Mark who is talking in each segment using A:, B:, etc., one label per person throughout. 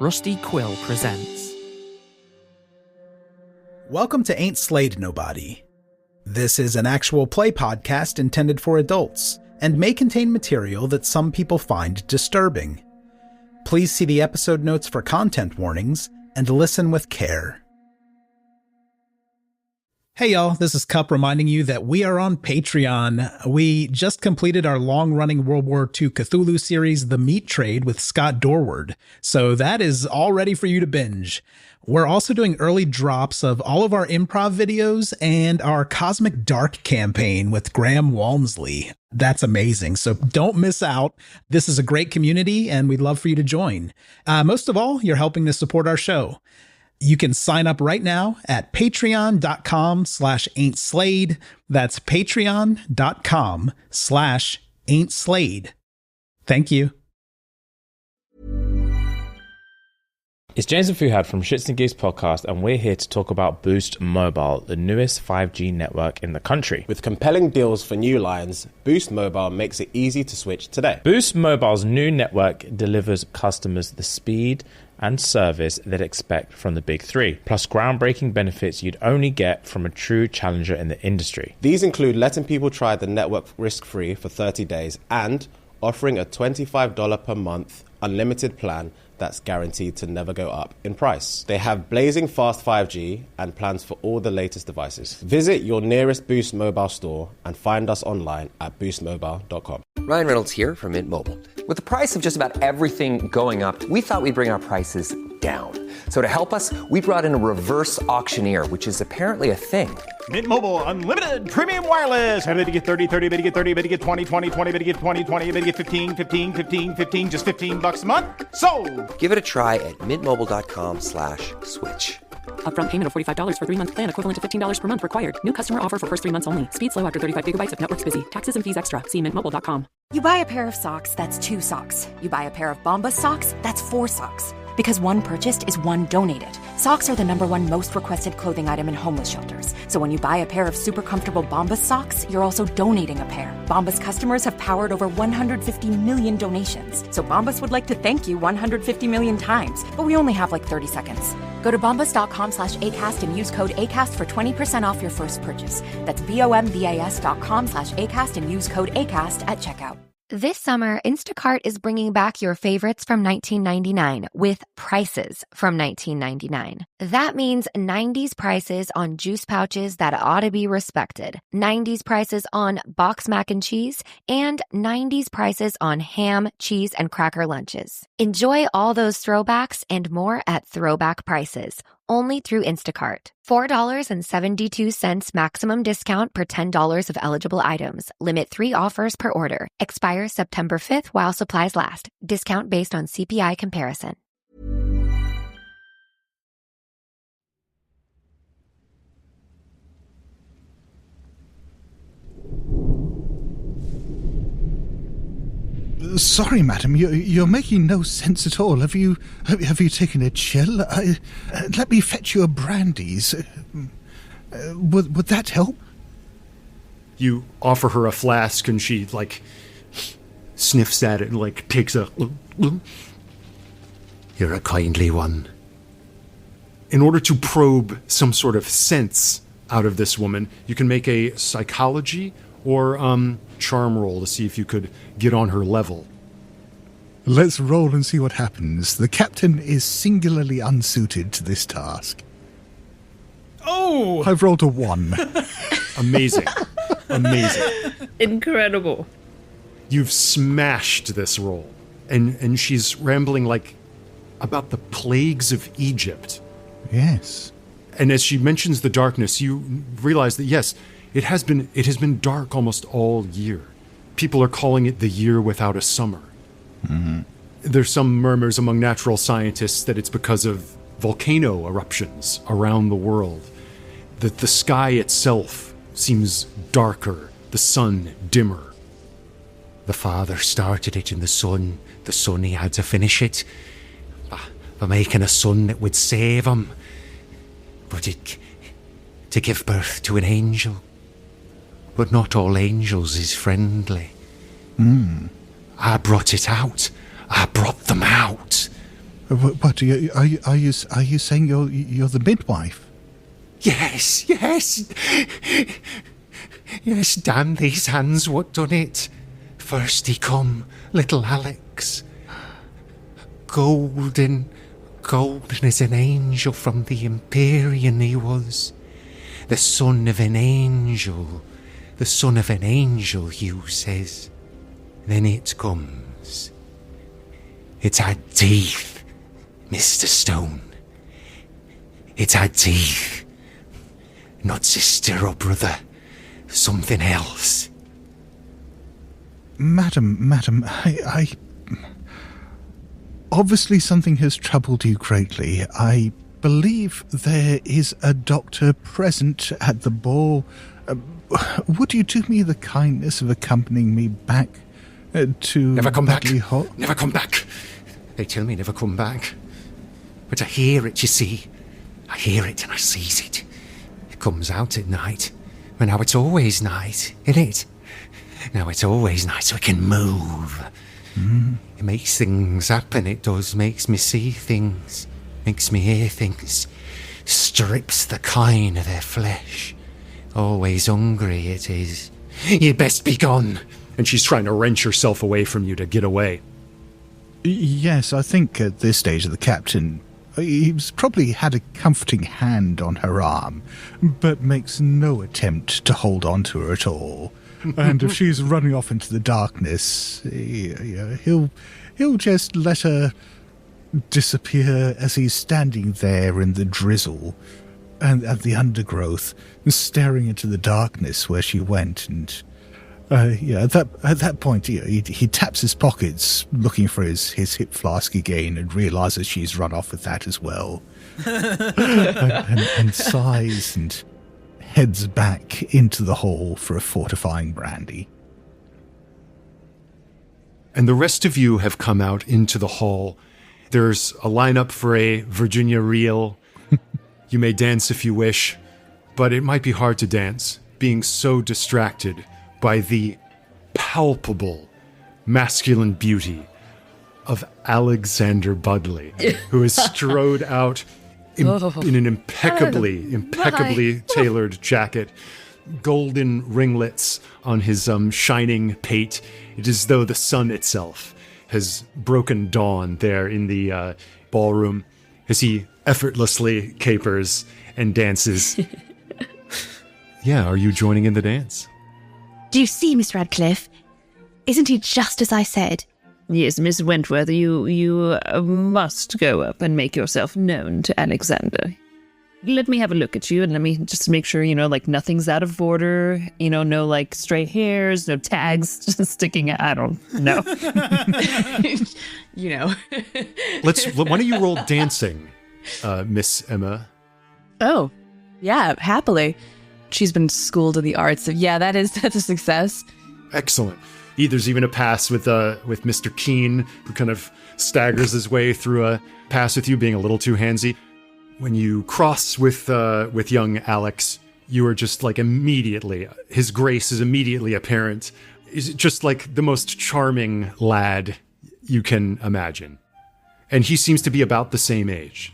A: Rusty Quill presents.
B: Welcome to Ain't Slayed Nobody. This is an actual play podcast intended for adults, and may contain material that some people find disturbing. Please see the episode notes for content warnings, and listen with care. Hey y'all, this is Cup reminding you that we are on Patreon. We just completed our long-running World War II Cthulhu series, The Meat Trade, with Scott Dorward, so that is all ready for you to binge. We're also doing early drops of all of our improv videos and our Cosmic Dark campaign with Graham Walmsley. That's amazing, so don't miss out. This is a great community, and we'd love for you to join. Most of all, you're helping to support our show. You can sign up right now at patreon.com/ain'tslayed. That's patreon.com/ain'tslayed. Thank you.
C: It's James and Fuhad from Shits and Gigs podcast, and we're here to talk about Boost Mobile, the newest 5G network in the country.
D: With compelling deals for new lines, Boost Mobile makes it easy to switch today.
C: Boost Mobile's new network delivers customers the speed and service they'd expect from the big three, plus groundbreaking benefits you'd only get from a true challenger in the industry.
D: These include letting people try the network risk-free for 30 days and offering a $25 per month unlimited plan that's guaranteed to never go up in price. They have blazing fast 5G and plans for all the latest devices. Visit your nearest Boost Mobile store and find us online at boostmobile.com.
E: Ryan Reynolds here from Mint Mobile. With the price of just about everything going up, we thought we'd bring our prices down. So to help us, we brought in a reverse auctioneer, which is apparently a thing.
F: Mint Mobile Unlimited Premium Wireless. How to get 30, 30, bit to get 30, bit to get 20, 20, 20, bit to get 20, 20, bit to get 15, 15, 15, 15, just $15 a month? Sold!
E: Give it a try at mintmobile.com/switch.
G: Upfront payment of $45 for 3-month plan equivalent to $15 per month required. New customer offer for first 3 months only. Speed slow after 35 gigabytes if network's busy. Taxes and fees extra. See mintmobile.com.
H: You buy a pair of socks, that's 2 socks. You buy a pair of Bombas socks, that's 4 socks. Because one purchased is one donated. Socks are the #1 most requested clothing item in homeless shelters. So when you buy a pair of super comfortable Bombas socks, you're also donating a pair. Bombas customers have powered over 150 million donations. So Bombas would like to thank you 150 million times. But we only have like 30 seconds. Go to bombas.com/ACAST and use code ACAST for 20% off your first purchase. That's bombas.com/ACAST and use code ACAST at checkout.
I: This summer, Instacart is bringing back your favorites from 1999 with prices from 1999. That means 90s prices on juice pouches that ought to be respected, 90s prices on box mac and cheese, and 90s prices on ham, cheese, and cracker lunches. Enjoy all those throwbacks and more at throwback prices. Only through Instacart. $4.72 maximum discount per $10 of eligible items. Limit 3 offers per order. Expires September 5th while supplies last. Discount based on CPI comparison.
J: Sorry, madam, you're making no sense at all. Have you taken a chill? Let me fetch you a brandy's. Would that help?
K: You offer her a flask and she, sniffs at it and, takes a...
J: You're a kindly one.
K: In order to probe some sort of sense out of this woman, you can make a psychology or charm roll to see if you could get on her level.
J: Let's roll and see what happens. The captain is singularly unsuited to this task.
B: Oh!
J: I've rolled a 1.
K: Amazing.
L: Incredible.
K: You've smashed this roll. And she's rambling about the plagues of Egypt.
J: Yes.
K: And as she mentions the darkness, you realize that yes, it has been dark almost all year. People are calling it the year without a summer.
J: Mm-hmm.
K: There's some murmurs among natural scientists that it's because of volcano eruptions around the world. That the sky itself seems darker, the sun dimmer.
M: The father started it in the sun he had to finish it. By making a son that would save him. But to give birth to an angel. But not all angels is friendly. I brought it out. I brought them out.
J: What are you saying? You're the midwife?
M: Yes. Yes, damn these hands, what done it? First he come, little Alex. Golden as an angel from the Empyrean he was. The son of an angel, you says. Then it comes. It's had teeth, Mr. Stone. It's had teeth. Not sister or brother. Something else.
J: Madam, I obviously something has troubled you greatly. I believe there is a doctor present at the ball. Would you do me the kindness of accompanying me back to
M: Never come
J: Budleigh
M: back.
J: Hall?
M: Never come back. They tell me never come back. But I hear it, you see. I hear it and I sees it. It comes out at night. But now it's always night, isn't it? Now it's always night so I can move. It makes things happen, it does. Makes me see things. Makes me hear things. Strips the kine of their flesh. Always hungry it is. You'd best be gone.
K: And she's trying to wrench herself away from you to get away.
J: Yes, I think at this stage of the captain, he's probably had a comforting hand on her arm, but makes no attempt to hold on to her at all. And if she's running off into the darkness, he'll just let her disappear as he's standing there in the drizzle and at the undergrowth, staring into the darkness where she went. And at that point, he taps his pockets, looking for his hip flask again, and realizes she's run off with that as well, and sighs and heads back into the hall for a fortifying brandy.
K: And the rest of you have come out into the hall. There's a lineup for a Virginia reel. You may dance if you wish, but it might be hard to dance, being so distracted by the palpable masculine beauty of Alexander Budleigh, who is strode out in an impeccably tailored jacket, golden ringlets on his shining pate. It is as though the sun itself has broken dawn there in the ballroom as he effortlessly capers and dances. Yeah, are you joining in the dance?
L: Do you see, Miss Radcliffe? Isn't he just as I said?
G: Yes, Miss Wentworth, you must go up and make yourself known to Alexander. Let me have a look at you and let me just make sure, nothing's out of order. No, stray hairs, no tags just sticking out. I don't know.
K: Why don't you roll dancing, Miss Emma?
N: Oh, yeah, happily. She's been schooled in the arts, so yeah, that's a success.
K: Excellent. There's even a pass with Mr. Keene, who kind of staggers his way through a pass with you, being a little too handsy. When you cross with young Alex, you are just immediately, his grace is immediately apparent. Is just the most charming lad you can imagine. And he seems to be about the same age.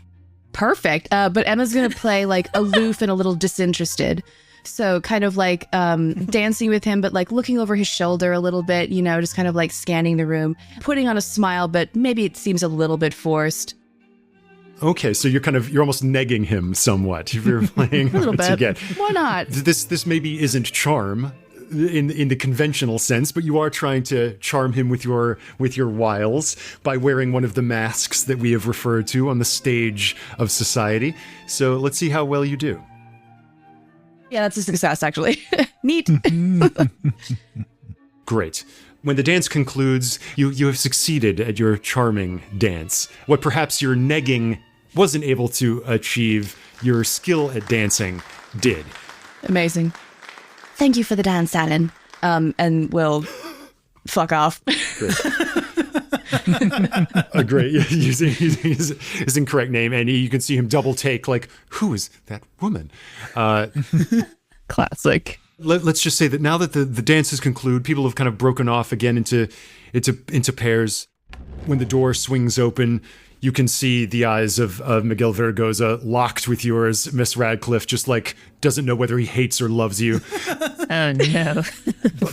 N: Perfect. But Emma's going to play aloof and a little disinterested. So kind of dancing with him, but looking over his shoulder a little bit, just kind of scanning the room, putting on a smile, but maybe it seems a little bit forced.
K: Okay, so you're almost negging him somewhat if you're playing
N: a little bit.
K: Again.
N: Why not?
K: This maybe isn't charm in the conventional sense, but you are trying to charm him with your wiles by wearing one of the masks that we have referred to on the stage of society. So let's see how well you do.
N: Yeah, that's a success, actually. Neat.
K: Great. When the dance concludes, you have succeeded at your charming dance. What perhaps your negging wasn't able to achieve, your skill at dancing did.
N: Amazing. Thank you for the dance, Alan. And we'll fuck off.
K: Great. Using his incorrect name, and you can see him double take, who is that woman?
N: Classic.
K: Let's just say that now that the dances conclude, people have kind of broken off again into pairs. When the door swings open, You can see the eyes of Miguel Vergoza locked with yours. Miss Radcliffe just like doesn't know whether he hates or loves you.
G: Oh, no.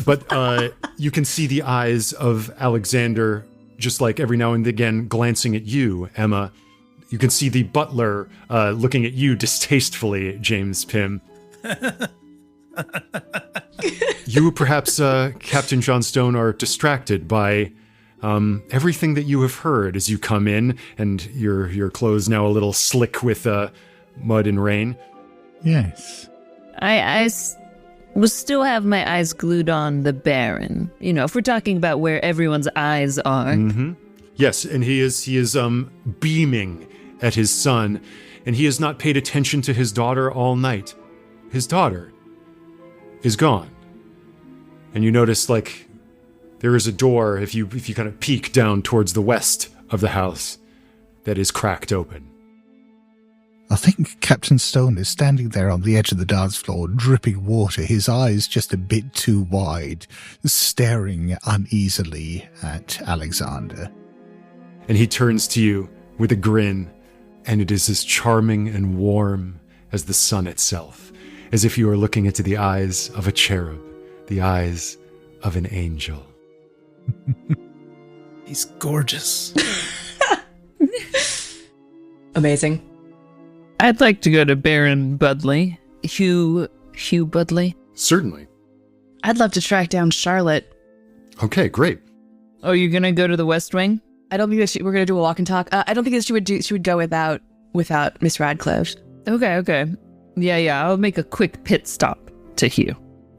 K: But you can see the eyes of Alexander just like every now and again glancing at you, Emma. You can see the butler looking at you distastefully, James Pimm. You perhaps, Captain John Stone, are distracted by everything that you have heard as you come in, and your clothes now a little slick with mud and rain.
J: Yes.
G: I will still have my eyes glued on the Baron. You know, if we're talking about where everyone's eyes are.
K: Mm-hmm. Yes, and he is beaming at his son, and he has not paid attention to his daughter all night. His daughter is gone. And you notice, like, there is a door, if you kind of peek down towards the west of the house, that is cracked open.
J: I think Captain Stone is standing there on the edge of the dance floor, dripping water, his eyes just a bit too wide, staring uneasily at Alexander.
K: And he turns to you with a grin, and it is as charming and warm as the sun itself, as if you are looking into the eyes of a cherub, the eyes of an angel.
B: He's gorgeous.
N: Amazing.
G: I'd like to go to Baron Budleigh. Hugh Budleigh.
K: Certainly.
N: I'd love to track down Charlotte.
K: Okay, great.
G: Oh, you're gonna go to the West Wing?
N: I don't think that we're gonna do a walk and talk. I don't think that she would go without Miss Radcliffe.
G: Okay. Yeah. I'll make a quick pit stop to Hugh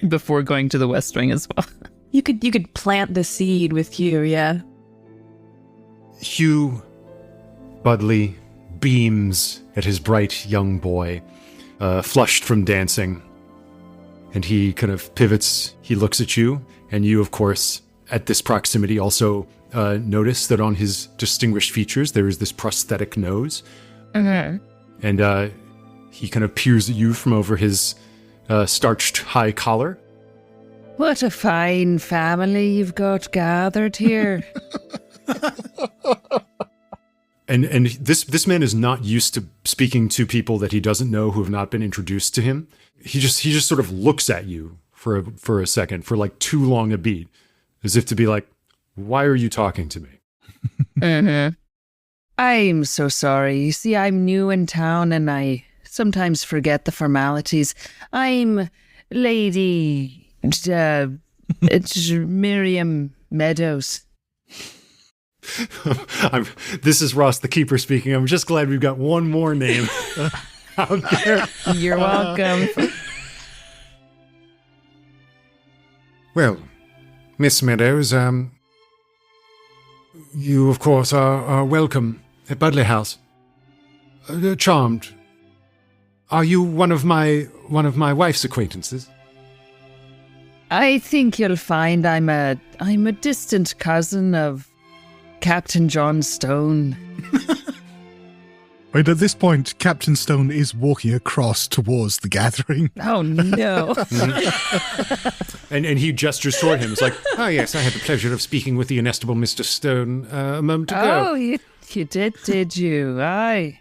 G: before going to the West Wing as well.
N: You could plant the seed with Hugh, yeah.
K: Hugh Budleigh beams at his bright young boy, flushed from dancing, and he kind of pivots. He looks at you, and you, of course, at this proximity, also notice that on his distinguished features there is this prosthetic nose.
G: Mm-hmm.
K: And he kind of peers at you from over his starched high collar.
G: What a fine family you've got gathered here.
K: And this man is not used to speaking to people that he doesn't know who have not been introduced to him. He just sort of looks at you for a second, for like too long a beat, as if to be like, why are you talking to me?
G: Mm-hmm. I'm so sorry. You see, I'm new in town and I sometimes forget the formalities. I'm Lady Miriam Meadows.
K: This is Ross the Keeper speaking. I'm just glad we've got one more name out there.
G: You're welcome.
M: Well, Miss Meadows, you of course are welcome at Budleigh House. Charmed. Are you one of my wife's acquaintances?
G: I think you'll find I'm a distant cousin of Captain John Stone.
J: Wait, at this point, Captain Stone is walking across towards the gathering.
G: Oh, no.
K: and he gestures toward him. It's like,
M: Oh, yes, I had the pleasure of speaking with the inestimable Mr. Stone a moment ago.
G: Oh, you did you? Aye.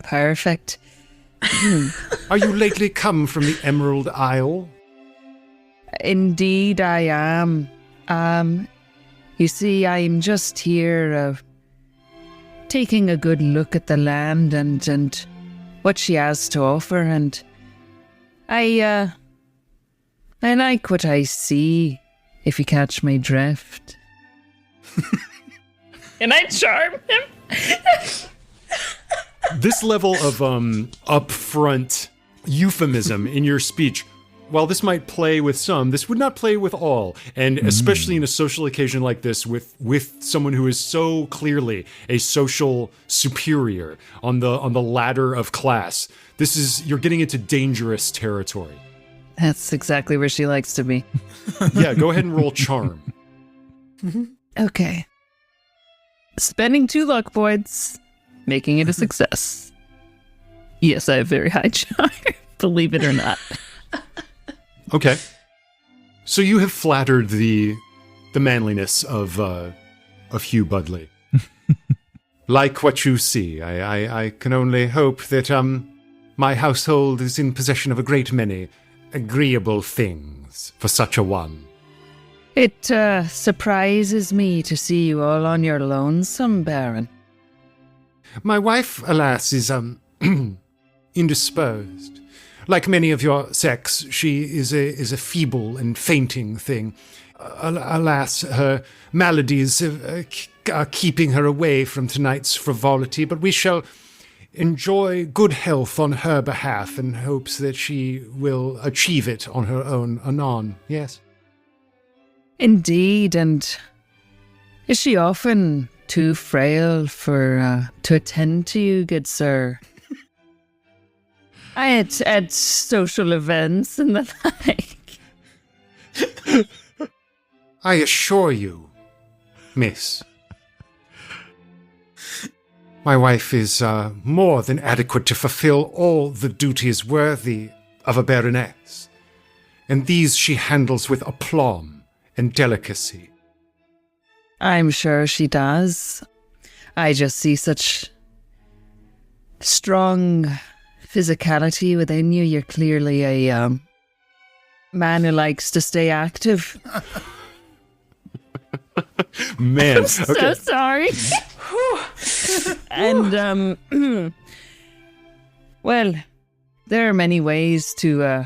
G: Perfect.
M: Are you lately come from the Emerald Isle?
G: Indeed, I am. You see, I'm just here taking a good look at the land and what she has to offer, and I like what I see, if you catch my drift. And I charm him.
K: This level of upfront euphemism in your speech, while this might play with some, this would not play with all. And especially in a social occasion like this, with someone who is so clearly a social superior on the ladder of class, you're getting into dangerous territory.
G: That's exactly where she likes to be.
K: Yeah, go ahead and roll charm.
G: Okay. Spending 2 luck points, making it a success. Yes, I have very high charm, believe it or not.
K: Okay. So you have flattered the manliness of Hugh Budleigh. like what you see. I can only hope that my household is in possession of a great many agreeable things for such a one.
G: It surprises me to see you all on your lonesome, Baron.
K: My wife, alas, is indisposed. Like many of your sex, she is a feeble and fainting thing. Alas, her maladies are keeping her away from tonight's frivolity, but we shall enjoy good health on her behalf in hopes that she will achieve it on her own anon, yes?
G: Indeed, and is she often too frail for to attend to you, good sir? At social events and the like.
K: I assure you, miss, my wife is more than adequate to fulfill all the duties worthy of a baroness, and these she handles with aplomb and delicacy.
G: I'm sure she does. I just see such strong physicality within you. You're clearly a man who likes to stay active.
K: Man,
G: I'm so sorry. And well, there are many ways to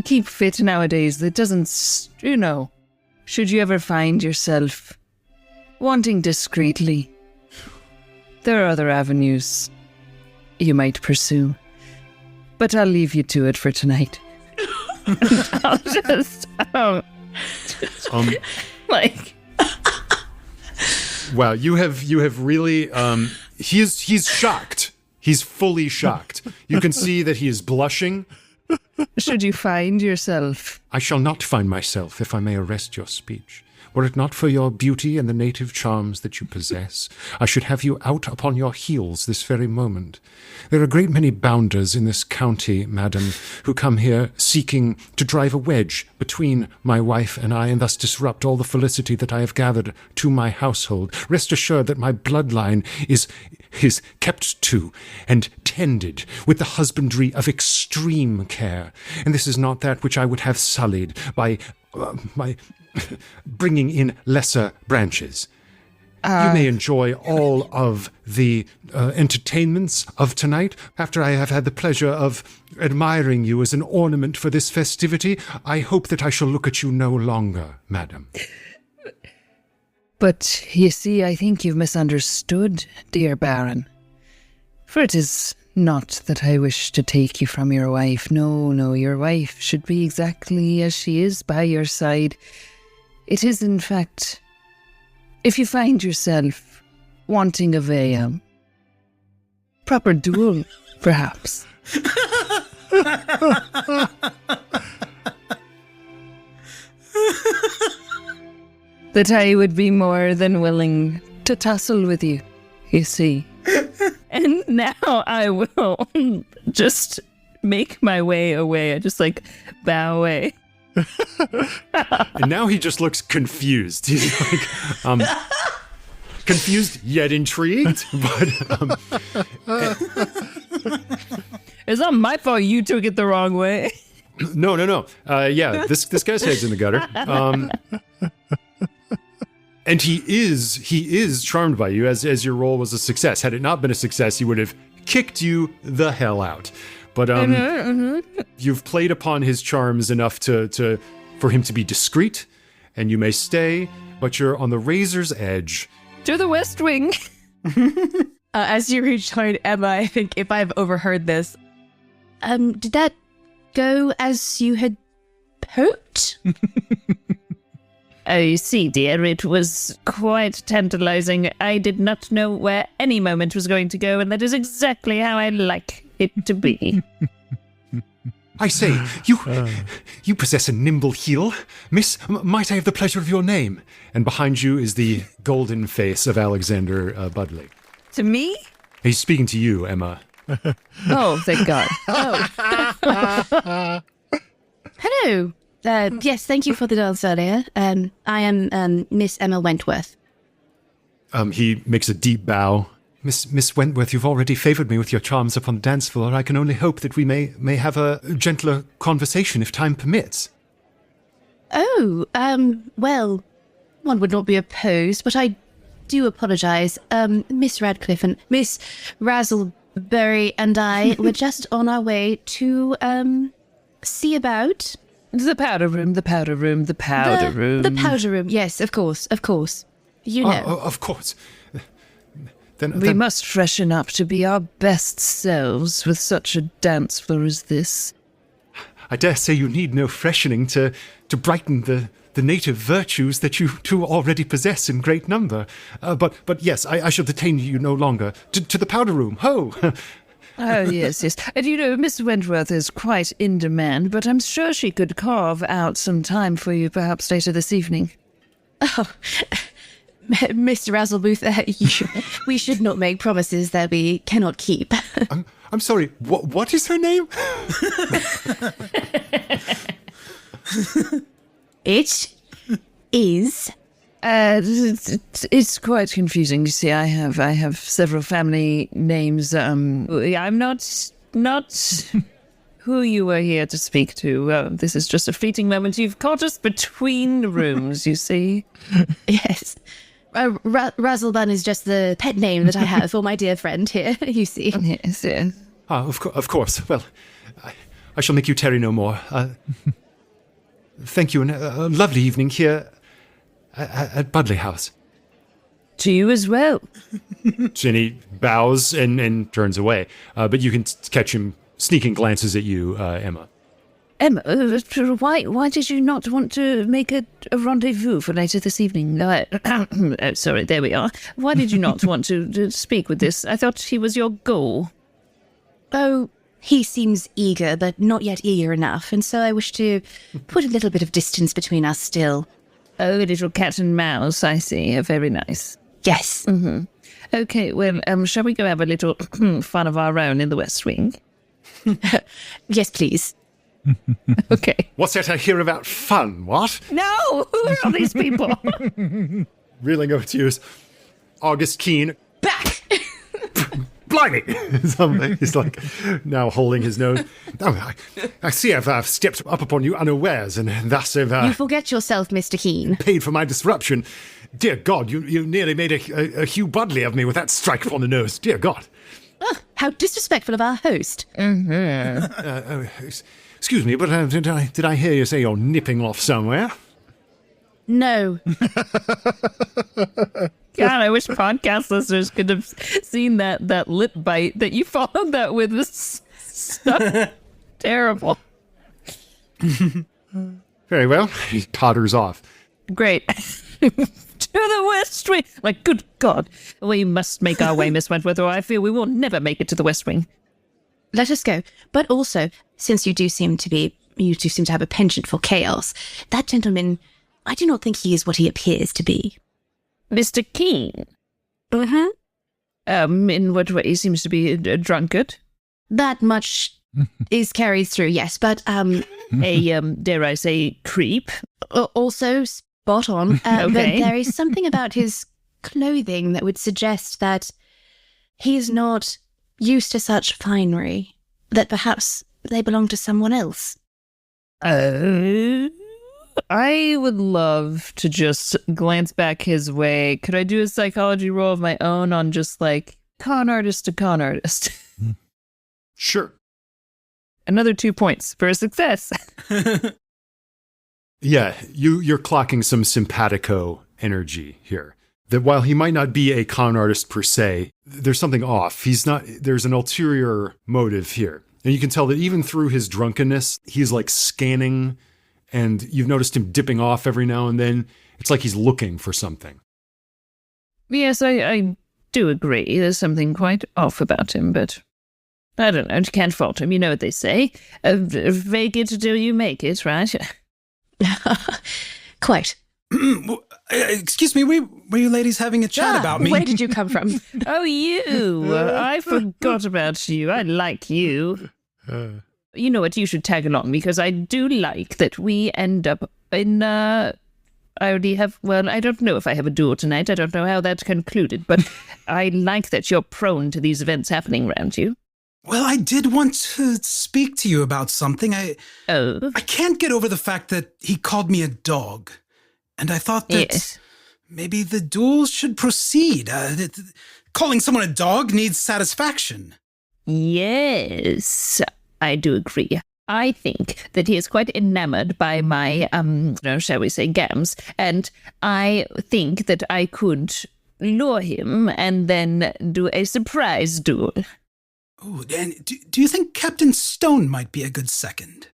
G: keep fit nowadays. That doesn't, should you ever find yourself wanting discreetly, there are other avenues you might pursue. But I'll leave you to it for tonight. I'll just like.
K: Wow, you have really he's shocked. He's fully shocked. You can see that he is blushing.
G: Should you find yourself?
K: I shall not find myself, if I may arrest your speech. Were it not for your beauty and the native charms that you possess, I should have you out upon your heels this very moment. There are a great many bounders in this county, madam, who come here seeking to drive a wedge between my wife and I, and thus disrupt all the felicity that I have gathered to my household. Rest assured that my bloodline is kept to and tended with the husbandry of extreme care, and this is not that which I would have sullied by bringing in lesser branches. You may enjoy all of the entertainments of tonight. After I have had the pleasure of admiring you as an ornament for this festivity, I hope that I shall look at you no longer, madam.
G: But, you see, I think you've misunderstood, dear Baron. For it is not that I wish to take you from your wife. No, your wife should be exactly as she is by your side. It is, in fact, if you find yourself wanting of a proper duel, perhaps. That I would be more than willing to tussle with you, you see. And now I will just make my way away. I just bow away.
K: And now he just looks confused. He's like, confused yet intrigued. But
G: it's not my fault you took it the wrong way.
K: No. Yeah, this guy's head's in the gutter. And he is charmed by you, as your role was a success. Had it not been a success, he would have kicked you the hell out. But you've played upon his charms enough for him to be discreet, and you may stay, but you're on the razor's edge.
G: To the West Wing.
N: As you rejoin Emma, I think if I've overheard this, did that go as you had hoped?
G: You see, dear, it was quite tantalizing. I did not know where any moment was going to go, and that is exactly how I like it to be.
K: I say, you possess a nimble heel. Miss, might I have the pleasure of your name? And behind you is the golden face of Alexander Budleigh.
G: To me?
K: He's speaking to you, Emma.
G: Oh, thank God. Oh.
N: Hello. Yes, thank you for the dance earlier. I am Miss Emma Wentworth.
K: He makes a deep bow. Miss Wentworth, you've already favoured me with your charms upon the dance floor. I can only hope that we may have a gentler conversation if time permits.
L: Oh, well, one would not be opposed, but I do apologise. Miss Radcliffe and Miss Razzleberry and I were just on our way to, see about...
G: The powder room, the powder room, the powder room.
L: The powder room, yes, of course. You know.
K: Of course.
G: We must freshen up to be our best selves with such a dance floor as this.
K: I dare say you need no freshening to brighten the native virtues that you two already possess in great number. But yes, I shall detain you no longer. To the powder room, ho!
G: Oh, yes. And you know, Miss Wentworth is quite in demand, but I'm sure she could carve out some time for you perhaps later this evening.
L: Oh, Mr. Razzlebooth, we should not make promises that we cannot keep.
K: I'm sorry, what is her name?
L: It is...
G: It's quite confusing. You see, I have several family names. I'm not who you were here to speak to. This is just a fleeting moment. You've caught us between rooms, you see.
L: Yes. Razzlebun is just the pet name that I have for my dear friend here, you see.
G: Yes.
K: Of course. Well, I shall make you tarry no more. Thank you, and a lovely evening here at Budleigh House.
G: To you as well.
K: Jenny bows and turns away, but you can catch him sneaking glances at you, Emma.
G: Emma, why did you not want to make a rendezvous for later this evening? Oh, sorry, there we are. Why did you not want to speak with this? I thought he was your goal.
L: Oh, he seems eager, but not yet eager enough, and so I wish to put a little bit of distance between us still.
G: Oh, a little cat and mouse, I see. Very nice.
L: Yes.
G: Mm-hmm. Okay, well, shall we go have a little fun of our own in the West Wing?
L: Yes, please.
G: Okay.
K: What's that I hear about fun, what?
G: No! Who are all these people?
K: Reeling over to you is August Keene.
L: Back!
K: Blimey! He's like now holding his nose. Oh, I see I've stepped up upon you unawares, and thus have...
L: You forget yourself, Mr. Keene.
K: Paid for my disruption. Dear God, you nearly made a Hugh Budleigh of me with that strike upon the nose. Dear God.
L: Oh, how disrespectful of our host.
G: Mm-hmm.
K: Excuse me, but did I hear you say you're nipping off somewhere?
L: No.
G: God, I wish podcast listeners could have seen that lip bite that you followed that with. This stuff. Terrible.
K: Very well. He totters off.
G: Great. To the West Wing. Like, good God. We must make our way, Miss Wentworth, or I fear we will never make it to the West Wing.
L: Let us go. But also, since you do seem to have a penchant for chaos, that gentleman, I do not think he is what he appears to be.
G: Mr. Keene?
L: Mm-hmm.
G: In what way? He seems to be a drunkard.
L: That much is carried through, yes, but,
G: dare I say, creep?
L: Also spot on.
G: Okay.
L: But there is something about his clothing that would suggest that he is not used to such finery, that perhaps they belong to someone else.
G: I would love to just glance back his way. Could I do a psychology roll of my own on just like con artist to con artist?
K: Sure.
G: Another 2 points for a success.
K: Yeah, you're clocking some simpatico energy here. That while he might not be a con artist per se, there's something off. There's an ulterior motive here. And you can tell that even through his drunkenness, he's like scanning, and you've noticed him dipping off every now and then. It's like he's looking for something.
G: Yes, I do agree. There's something quite off about him, but I don't know. You can't fault him. You know what they say. Fake it till you make it, right?
L: Quite.
B: Excuse me, were you ladies having a chat about me?
L: Where did you come from?
G: Oh, you. I forgot about you. I like you. You know what? You should tag along, because I do like that we end up in I already have, well, I don't know if I have a duel tonight. I don't know how that concluded, but I like that you're prone to these events happening around you.
O: Well, I did want to speak to you about something. I can't get over the fact that he called me a dog. And I thought that maybe the duel should proceed. Calling someone a dog needs satisfaction.
G: Yes, I do agree. I think that he is quite enamored by my, shall we say, gams, and I think that I could lure him and then do a surprise duel.
O: Oh, and do you think Captain Stone might be a good second?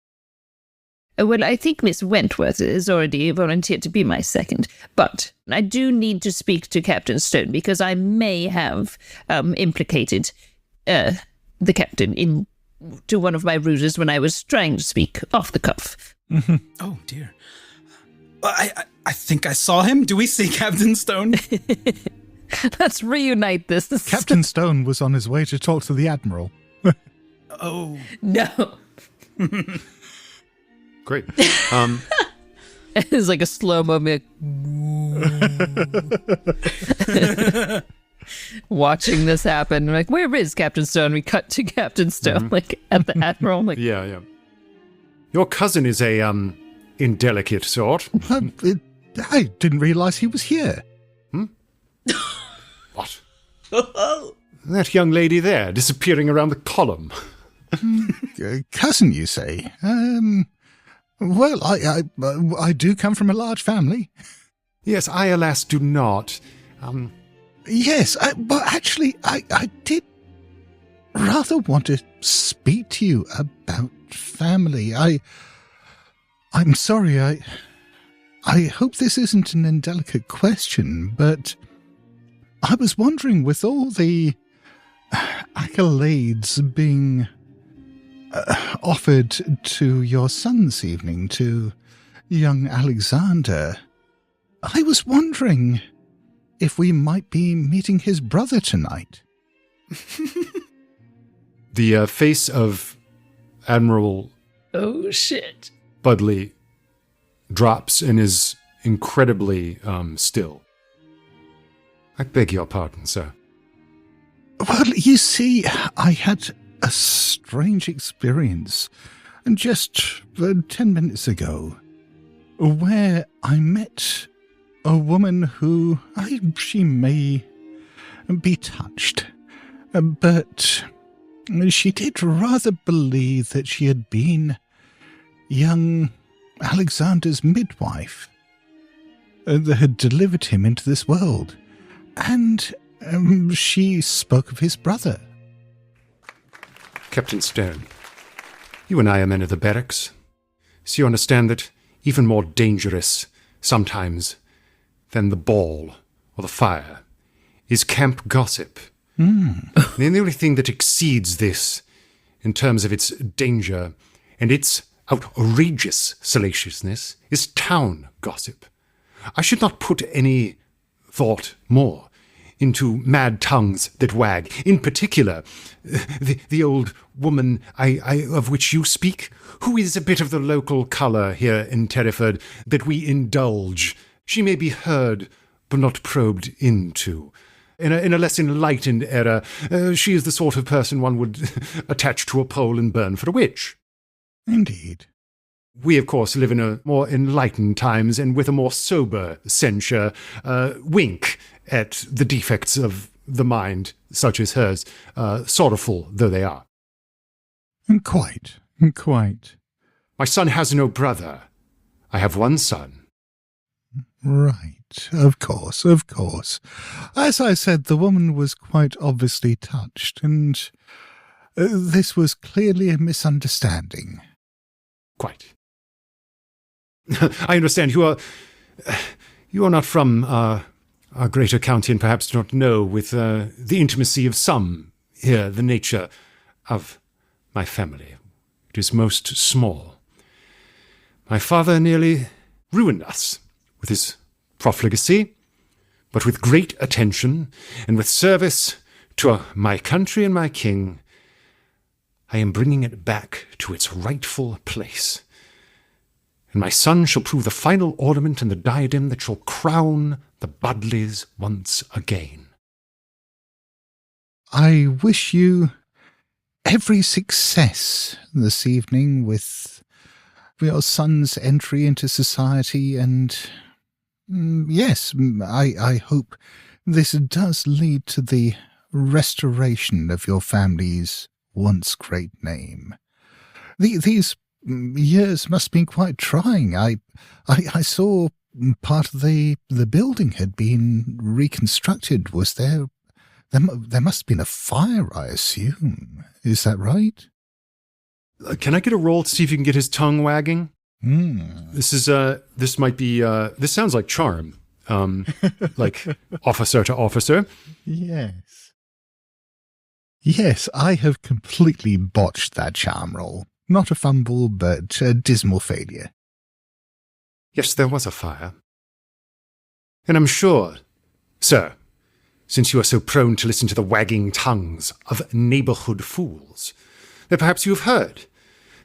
G: Well, I think Miss Wentworth has already volunteered to be my second, but I do need to speak to Captain Stone because I may have implicated the captain into one of my ruses when I was trying to speak off the cuff.
O: Mm-hmm. Oh, dear. I think I saw him. Do we see Captain Stone?
G: Let's reunite this.
J: Captain Stone was on his way to talk to the Admiral.
O: Oh.
G: No.
K: Great.
G: It's like a slow moment. Watching this happen. Like, where is Captain Stone? We cut to Captain Stone, like, at the Admiral. Like,
K: yeah. Your cousin is a, indelicate sort.
J: I didn't realize he was here.
K: What? That young lady there, disappearing around the column.
J: Cousin, you say? Well, I do come from a large family.
K: Yes, I, alas, do not.
J: Yes, but actually, I did rather want to speak to you about family. I'm sorry, I hope this isn't an indelicate question, but I was wondering, with all the accolades being offered to your son this evening, to young Alexander, I was wondering if we might be meeting his brother tonight.
K: The face of Admiral...
G: Oh, shit.
K: Budleigh drops and is incredibly still. I beg your pardon, sir.
J: Well, you see, I had a strange experience just 10 minutes ago, where I met a woman who she may be touched, but she did rather believe that she had been young Alexander's midwife that had delivered him into this world, and she spoke of his brother.
K: Captain Stone, you and I are men of the barracks, so you understand that even more dangerous, sometimes, than the ball or the fire is camp gossip. And the only thing that exceeds this, in terms of its danger and its outrageous salaciousness, is town gossip. I should not put any thought more into mad tongues that wag. In particular, the old woman of which you speak, who is a bit of the local colour here in Terraford, that we indulge. She may be heard, but not probed into. In a less enlightened era, she is the sort of person one would attach to a pole and burn for a witch.
J: Indeed.
K: We, of course, live in a more enlightened times, and with a more sober censure, wink at the defects of the mind, such as hers, sorrowful though they are.
J: Quite.
K: My son has no brother. I have one son.
J: Right, of course. As I said, the woman was quite obviously touched, and this was clearly a misunderstanding.
K: Quite. I understand you are not from our greater county, and perhaps do not know, with the intimacy of some here, the nature of my family. It is most small. My father nearly ruined us with his profligacy, but with great attention and with service to my country and my king, I am bringing it back to its rightful place. and my son shall prove the final ornament in the diadem that shall crown the Budleighs once again.
J: I wish you every success this evening with your son's entry into society, and yes, I hope this does lead to the restoration of your family's once great name. These years must have been quite trying. I saw part of the building had been reconstructed. Was there must have been a fire, I assume. Is that right?
K: Can I get a roll to see if you can get his tongue wagging?
J: This
K: sounds like charm. Like officer to officer.
J: Yes, I have completely botched that charm roll. Not a fumble, but a dismal failure.
K: Yes, there was a fire. And I'm sure, sir, since you are so prone to listen to the wagging tongues of neighbourhood fools, that perhaps you have heard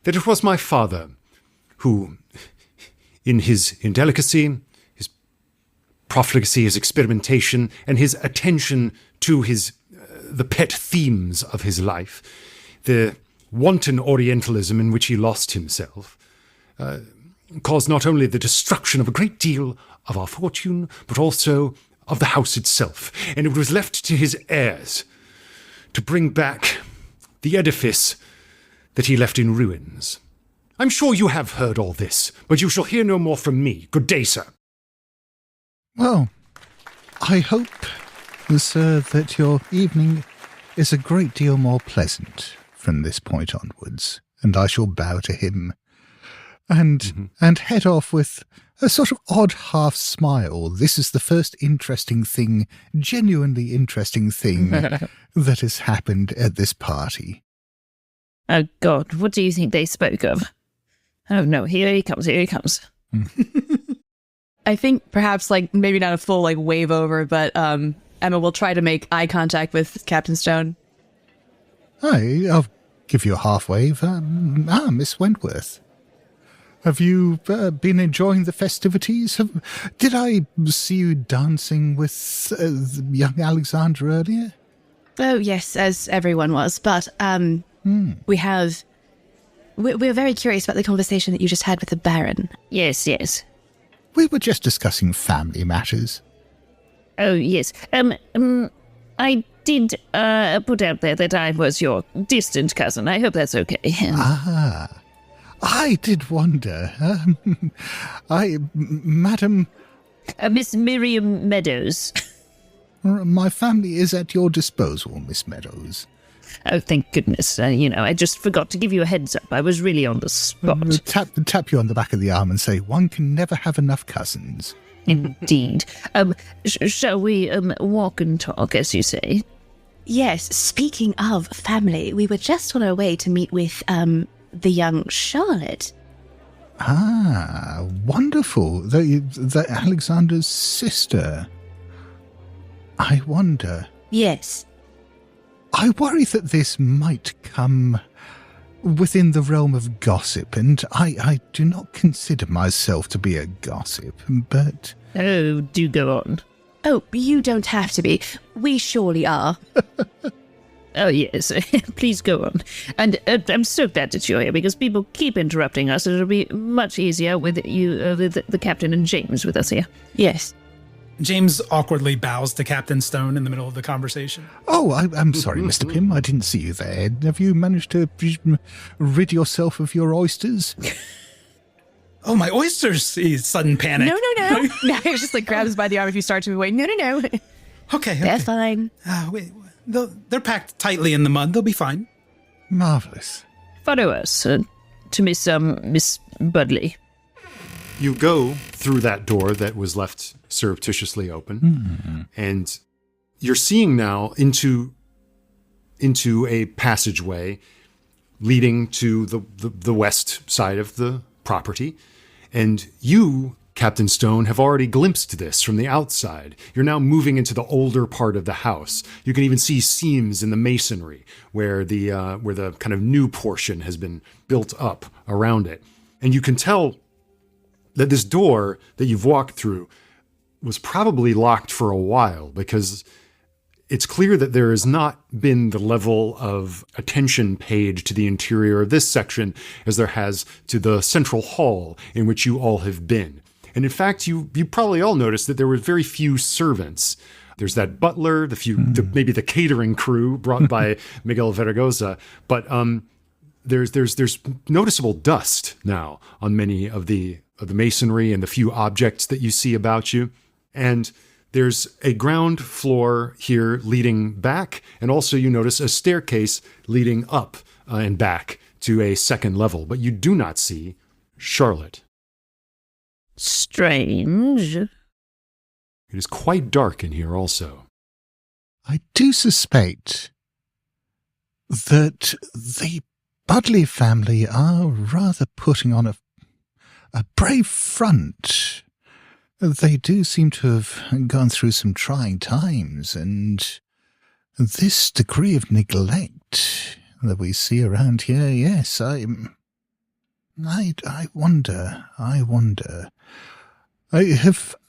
K: that it was my father who, in his indelicacy, his profligacy, his experimentation, and his attention to the pet themes of his life, the wanton Orientalism in which he lost himself, caused not only the destruction of a great deal of our fortune, but also of the house itself, and it was left to his heirs to bring back the edifice that he left in ruins. I'm sure you have heard all this, but you shall hear no more from me. Good day, sir.
J: Well, I hope, sir, that your evening is a great deal more pleasant from this point onwards, and I shall bow to him and head off with a sort of odd half smile. This is the first genuinely interesting thing that has happened at this party.
G: Oh, God, what do you think they spoke of? Oh, no, here he comes.
N: I think perhaps, maybe not a full, wave over, but Emma will try to make eye contact with Captain Stone.
J: I'll give you a half wave. Miss Wentworth. Have you been enjoying the festivities? Did I see you dancing with young Alexander earlier?
L: Oh, yes, as everyone was. But we're very curious about the conversation that you just had with the Baron.
G: Yes.
J: We were just discussing family matters.
G: Oh, yes. I did put out there that I was your distant cousin. I hope that's okay.
J: I did wonder. Madam...
G: Miss Miriam Meadows.
J: My family is at your disposal, Miss Meadows.
G: Oh, thank goodness. I just forgot to give you a heads up. I was really on the spot.
J: Tap you on the back of the arm and say, one can never have enough cousins.
G: Indeed. Shall we walk and talk, as you say?
L: Yes, speaking of family, we were just on our way to meet with the young Charlotte.
J: Wonderful. The Alexander's sister. I wonder.
L: Yes.
J: I worry that this might come within the realm of gossip, and I do not consider myself to be a gossip, but...
G: Oh, do go on.
L: Oh, you don't have to be. We surely are.
G: Oh, yes. Please go on. And I'm so glad that you're here, because people keep interrupting us. It'll be much easier with you, the Captain and James with us here.
L: Yes.
B: James awkwardly bows to Captain Stone in the middle of the conversation.
J: Oh, I'm sorry, Mr. Pimm. I didn't see you there. Have you managed to rid yourself of your oysters?
B: Oh, my oysters! Sudden panic.
N: No. No, he just grabs by the arm if you start to move away. No.
B: Okay.
L: They're fine.
B: Wait, they're packed tightly in the mud. They'll be fine.
J: Marvelous.
G: Follow us to Miss Budleigh.
K: You go through that door that was left surreptitiously open, and you're seeing now into a passageway leading to the west side of the property. And you, Captain Stone, have already glimpsed this from the outside. You're now moving into the older part of the house. You can even see seams in the masonry where the kind of new portion has been built up around it. And you can tell that this door that you've walked through was probably locked for a while, because it's clear that there has not been the level of attention paid to the interior of this section as there has to the central hall in which you all have been. And in fact, you probably all noticed that there were very few servants. There's that butler, maybe the catering crew brought by Miguel Vergoza, but there's noticeable dust now on many of the masonry and the few objects that you see about you. And there's a ground floor here leading back, and also you notice a staircase leading up and back to a second level, but you do not see Charlotte.
G: Strange.
K: It is quite dark in here also.
J: I do suspect that the Budleigh family are rather putting on a brave front. They do seem to have gone through some trying times, and this degree of neglect that we see around here, yes, I wonder.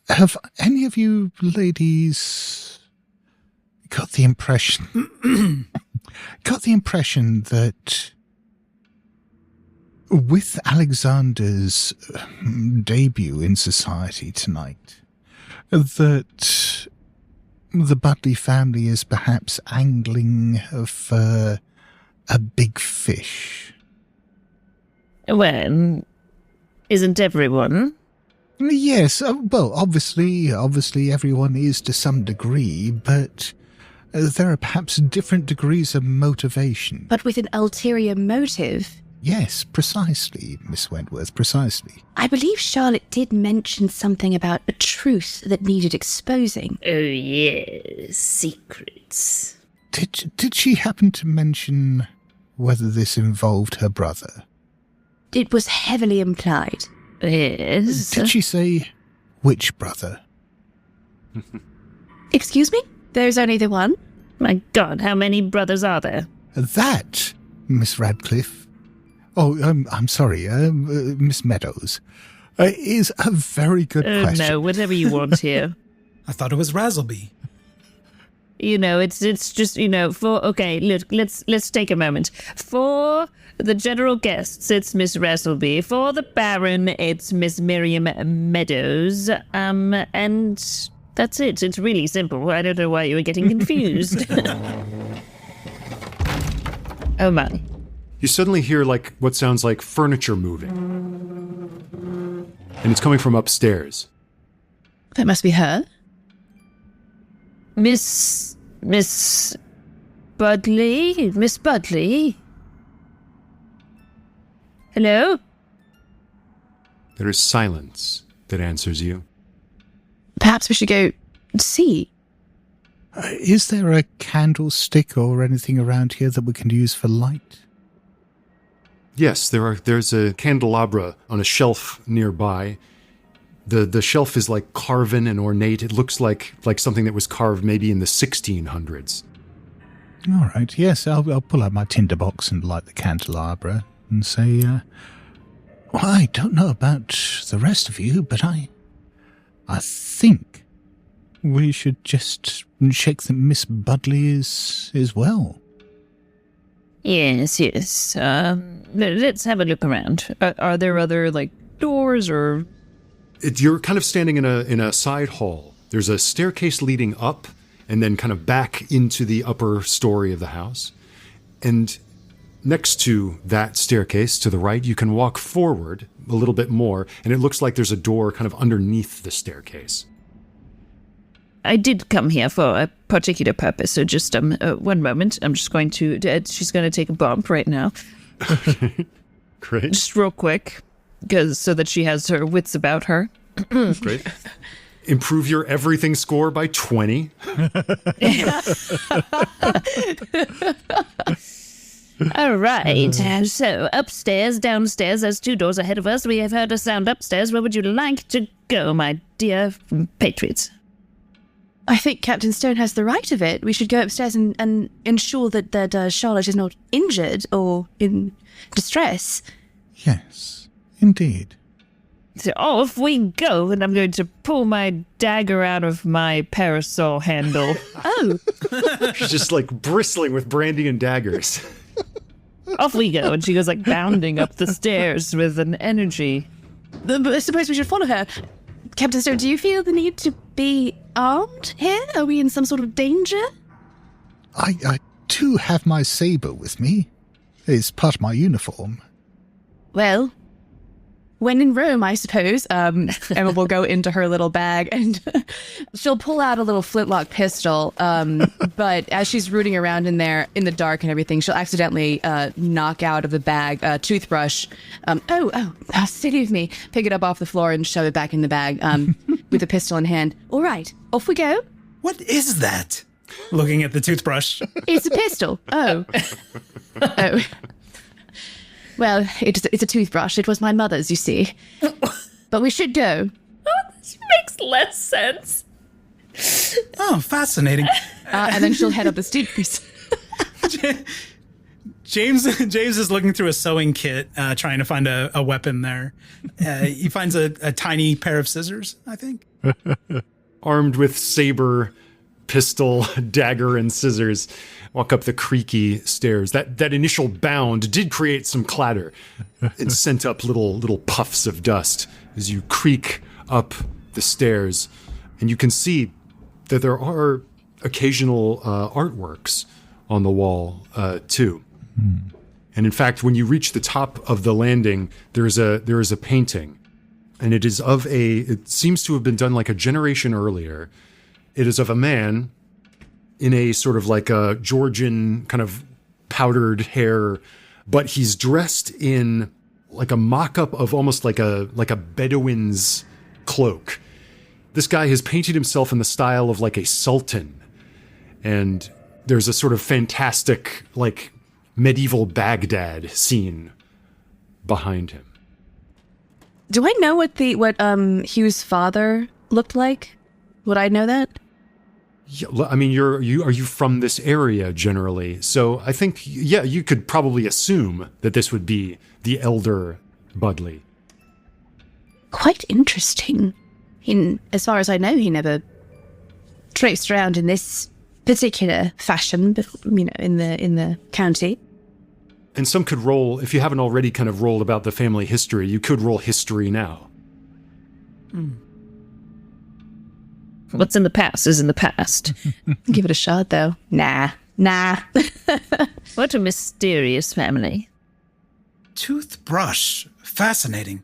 J: Have any of you ladies got the impression that with Alexander's debut in society tonight, that the Budleigh family is perhaps angling for a big fish?
G: Well, isn't everyone?
J: Yes, well, obviously everyone is to some degree, but there are perhaps different degrees of motivation.
L: But with an ulterior motive?
J: Yes, precisely, Miss Wentworth, precisely.
L: I believe Charlotte did mention something about a truth that needed exposing.
G: Oh, yes, secrets.
J: Did she happen to mention whether this involved her brother?
L: It was heavily implied.
G: Yes.
J: Did she say which brother?
L: Excuse me? There's only the one?
G: My God, how many brothers are there?
J: That, Miss Radcliffe. Oh, I'm sorry, Miss Meadows. Is a very good question.
G: No, whatever you want here.
O: I thought it was Razzleby.
G: It's just, look, let's take a moment. For the general guests, it's Miss Rasselby. For the Baron, it's Miss Miriam Meadows. And that's it. It's really simple. I don't know why you were getting confused. Oh my.
K: You suddenly hear what sounds like furniture moving. And it's coming from upstairs.
L: That must be her.
G: Miss Budleigh? Miss Budleigh? Hello?
K: There is silence that answers you.
L: Perhaps we should go see.
J: Is there a candlestick or anything around here that we can use for light?
K: Yes, there's a candelabra on a shelf nearby. The shelf is carven and ornate. It looks like something that was carved maybe in the 1600s.
J: All right, yes, I'll pull out my tinderbox and light the candelabra and say, well, I don't know about the rest of you, but I think we should just check that Miss Budleigh is well.
G: Yes. Let's have a look around. Are there other, doors or...
K: You're kind of standing in a side hall. There's a staircase leading up and then kind of back into the upper story of the house. And next to that staircase to the right, you can walk forward a little bit more, and it looks like there's a door kind of underneath the staircase.
G: I did come here for a particular purpose, so just 1 moment. I'm just going to... she's going to take a bump right now.
K: Great.
G: Just real quick, so that she has her wits about her.
K: Great. Improve your everything score by 20.
G: All right. So upstairs, downstairs, there's 2 doors ahead of us. We have heard a sound upstairs. Where would you like to go, my dear patriots?
L: I think Captain Stone has the right of it. We should go upstairs and ensure that Charlotte is not injured or in distress.
J: Yes, indeed.
G: So off we go, and I'm going to pull my dagger out of my parasol handle.
L: Oh.
K: She's just like bristling with brandy and daggers.
G: Off we go, and she goes like bounding up the stairs with an energy.
L: I suppose we should follow her. Captain Stone, do you feel the need to be armed here? Are we in some sort of danger?
J: I do have my saber with me. It's part of my uniform.
L: Well, when in Rome, I suppose. Emma will go into her little bag and she'll pull out a little flintlock pistol. But as she's rooting around in there in the dark and everything, she'll accidentally knock out of the bag a toothbrush. Silly of me. Pick it up off the floor and shove it back in the bag with the pistol in hand. All right, off we go.
O: What is that? Looking at the toothbrush.
L: It's a pistol. Oh. Well, it's a toothbrush. It was my mother's, you see. But we should go.
G: Oh, this makes less sense.
O: Oh, fascinating.
N: And then she'll head up the stairs.
O: James is looking through a sewing kit, trying to find a weapon there. He finds a tiny pair of scissors, I think.
K: Armed with saber, pistol, dagger, and scissors, walk up the creaky stairs. That initial bound did create some clatter and sent up little puffs of dust as you creak up the stairs. And you can see that there are occasional artworks on the wall, too. And in fact, when you reach the top of the landing, there is a painting. And it is it seems to have been done like a generation earlier. It is of a man in a sort of like a Georgian kind of powdered hair, but he's dressed in like a mock-up of almost like a Bedouin's cloak. This guy has painted himself in the style of like a sultan. And there's a sort of fantastic like medieval Baghdad scene behind him.
N: Do I know what Hugh's father looked like? Would I know that?
K: Yeah, I mean, are you from this area generally? So I think, yeah, you could probably assume that this would be the elder Budleigh.
L: Quite interesting. As far as I know, he never traced around in this particular fashion, but in the county.
K: And some could roll, if you haven't already kind of rolled about the family history, you could roll history now.
G: What's in the past is in the past.
L: Give it a shot, though. Nah.
G: What a mysterious family.
O: Toothbrush. Fascinating.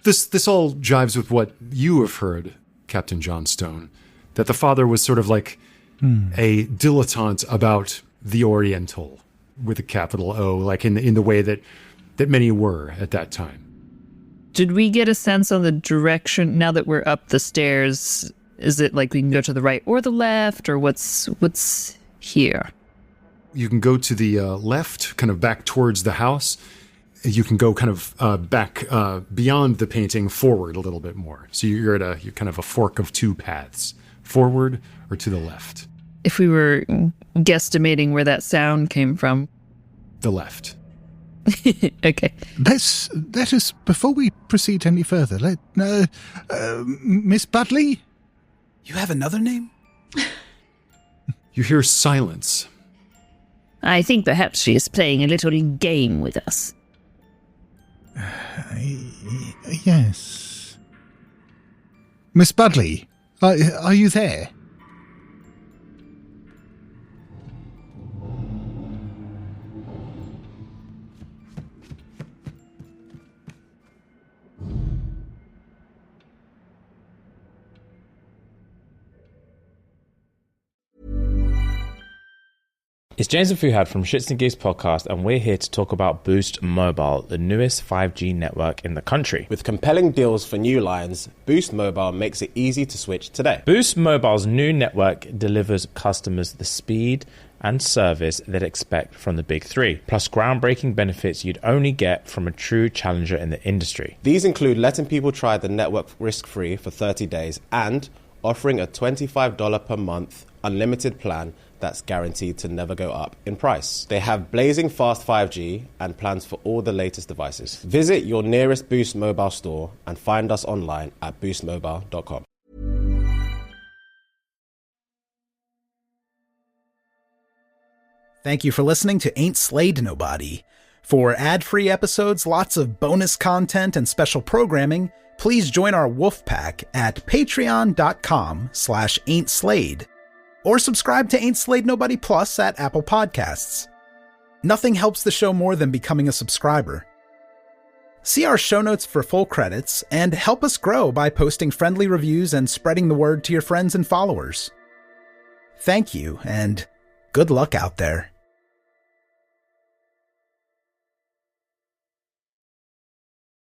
K: This all jives with what you have heard, Captain Johnstone, that the father was sort of like a dilettante about the Oriental, with a capital O, like in the way that many were at that time.
G: Did we get a sense on the direction now that we're up the stairs? Is it like we can go to the right or the left, or what's here?
K: You can go to the left, kind of back towards the house. You can go kind of back beyond the painting, forward a little bit more. So you're kind of a fork of two paths, forward or to the left.
G: If we were guesstimating where that sound came from.
K: The left.
G: Okay.
J: Let us, before we proceed any further, Miss Budleigh?
O: You have another name?
K: You hear silence.
G: I think perhaps she is playing a little game with us.
J: Yes. Miss Budleigh, are you there?
C: It's James Pimm from Shits and Gigs podcast, and we're here to talk about Boost Mobile, the newest 5G network in the country.
D: With compelling deals for new lines, Boost Mobile makes it easy to switch today.
C: Boost Mobile's new network delivers customers the speed and service they'd expect from the big three, plus groundbreaking benefits you'd only get from a true challenger in the industry.
D: These include letting people try the network risk-free for 30 days and offering a $25 per month unlimited plan that's guaranteed to never go up in price. They have blazing fast 5G and plans for all the latest devices. Visit your nearest Boost Mobile store and find us online at boostmobile.com.
B: Thank you for listening to Ain't Slayed Nobody. For ad-free episodes, lots of bonus content, and special programming, please join our wolf pack at patreon.com/ain'tslayed. Or subscribe to Ain't Slayed Nobody Plus at Apple Podcasts. Nothing helps the show more than becoming a subscriber. See our show notes for full credits, and help us grow by posting friendly reviews and spreading the word to your friends and followers. Thank you, and good luck out there.